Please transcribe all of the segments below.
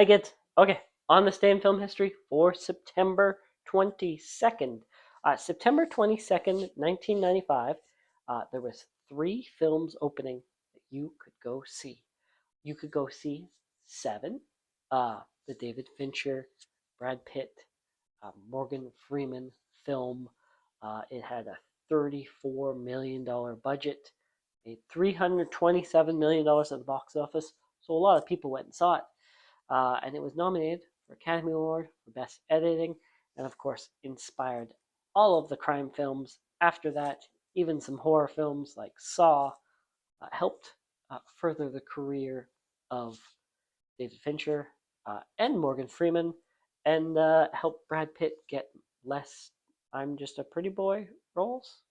Hi kids. Okay, on this day in film history for September 22nd. September 22nd, 1995, there was three films opening that you could go see. You could go see Seven, the David Fincher, Brad Pitt, Morgan Freeman film. It had a $34 million budget, made $327 million at the box office. So a lot of people went and saw it. And it was nominated for Academy Award for Best Editing, and of course inspired all of the crime films after that. Even some horror films like Saw helped further the career of David Fincher and Morgan Freeman, and helped Brad Pitt get less "I'm just a pretty boy" roles.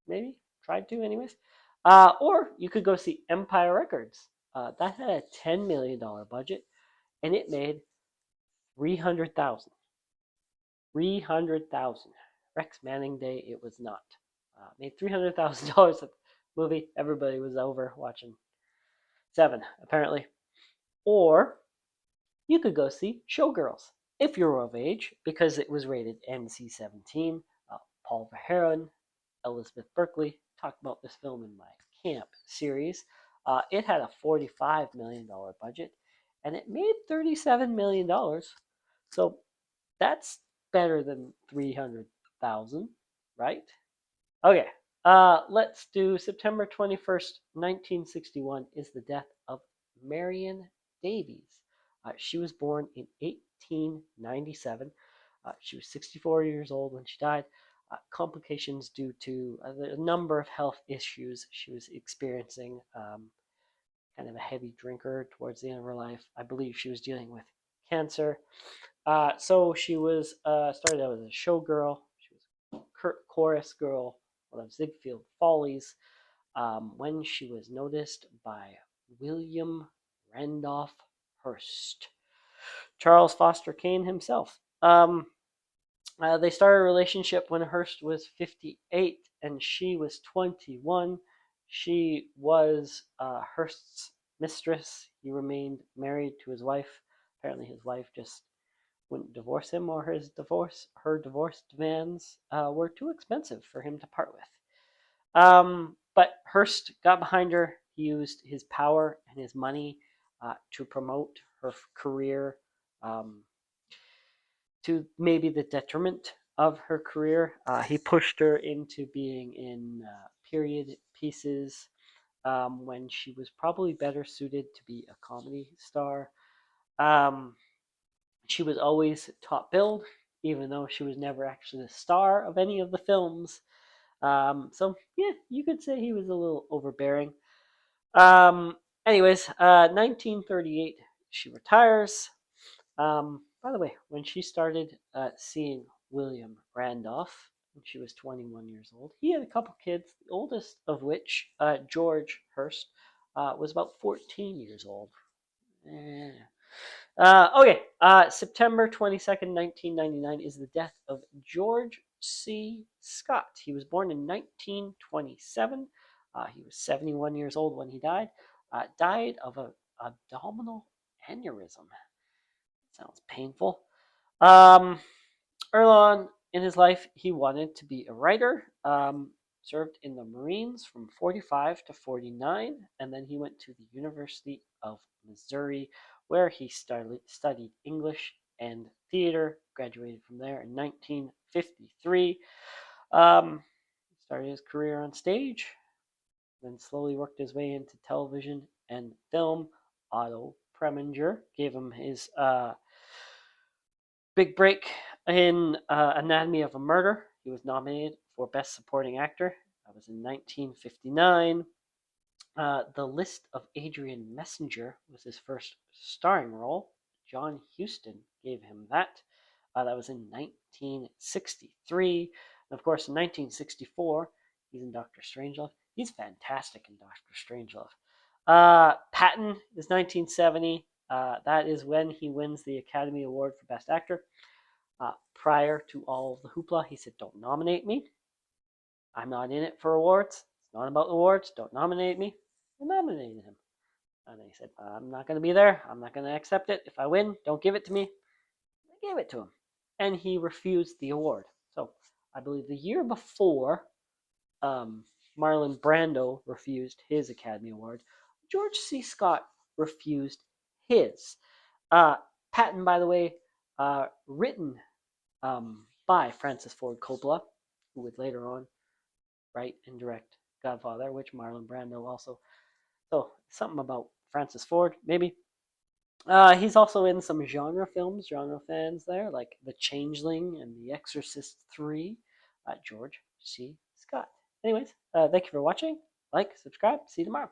Maybe tried to, anyways. Or you could go see Empire Records. That had a $10 million budget, and it made 300,000. 300,000. Rex Manning Day, it was not. Made $300,000 at the movie. Everybody was over watching Seven, apparently. Or you could go see Showgirls if you're of age, because it was rated NC-17. Paul Verhoeven, Elizabeth Berkley talked about this film in my camp series. It had a $45 million budget, and it made $37 million. So that's better than 300,000, right? Okay. Let's do September 21st, 1961 is the death of Marion Davies. She was born in 1897. She was 64 years old when she died. Complications due to a number of health issues she was experiencing. Kind of a heavy drinker towards the end of her life. I believe she was dealing with cancer. So she was started out as a showgirl. She was a chorus girl of Ziegfeld Follies when she was noticed by William Randolph Hearst, Charles Foster Kane himself. They started a relationship when Hearst was 58 and she was 21. She was Hearst's mistress. He remained married to his wife. Apparently, his wife just wouldn't divorce him, or her divorce demands were too expensive for him to part with. But Hearst got behind her. He used his power and his money to promote her career, um, to maybe the detriment of her career. He pushed her into being in period pieces when she was probably better suited to be a comedy star. Um, she was always top billed, even though she was never actually the star of any of the films. So yeah, you could say he was a little overbearing. Anyways, 1938, she retires. By the way, when she started seeing William Randolph when she was 21 years old, he had a couple kids, the oldest of which, George Hearst, was about 14 years old. Eh. Okay, September 22nd, 1999 is the death of George C. Scott. He was born in 1927. He was 71 years old when he died. Died of an abdominal aneurysm. Sounds painful. Um, Early on in his life, he wanted to be a writer. Served in the Marines from 45 to 49, and then he went to the University of Missouri, where he studied English and theater. Graduated from there in 1953. Started his career on stage, then slowly worked his way into television and film. Otto Preminger gave him his big break in Anatomy of a Murder. He was nominated for Best Supporting Actor. That was in 1959. The List of Adrian Messenger was his first starring role. John Huston gave him that. That was in 1963. And of course, in 1964, he's in Doctor Strangelove. He's fantastic in Doctor Strangelove. Patton is 1970. That is when he wins the Academy Award for Best Actor. Prior to all of the hoopla, he said, "Don't nominate me. I'm not in it for awards. It's not about awards. Don't nominate me." I nominated him. And he said, I'm not going to be there. I'm not going to accept it. If I win, don't give it to me. They gave it to him. And he refused the award. So I believe the year before, um, Marlon Brando refused his Academy Award. George C. Scott refused his. Uh, Patton, by the way, written by Francis Ford Coppola, who would later on write and direct Godfather, which Marlon Brando also. So something about Francis Ford, maybe. He's also in some genre fans there, like The Changeling and The Exorcist 3. George C. Scott. Anyways, thank you for watching. Like, subscribe. See you tomorrow.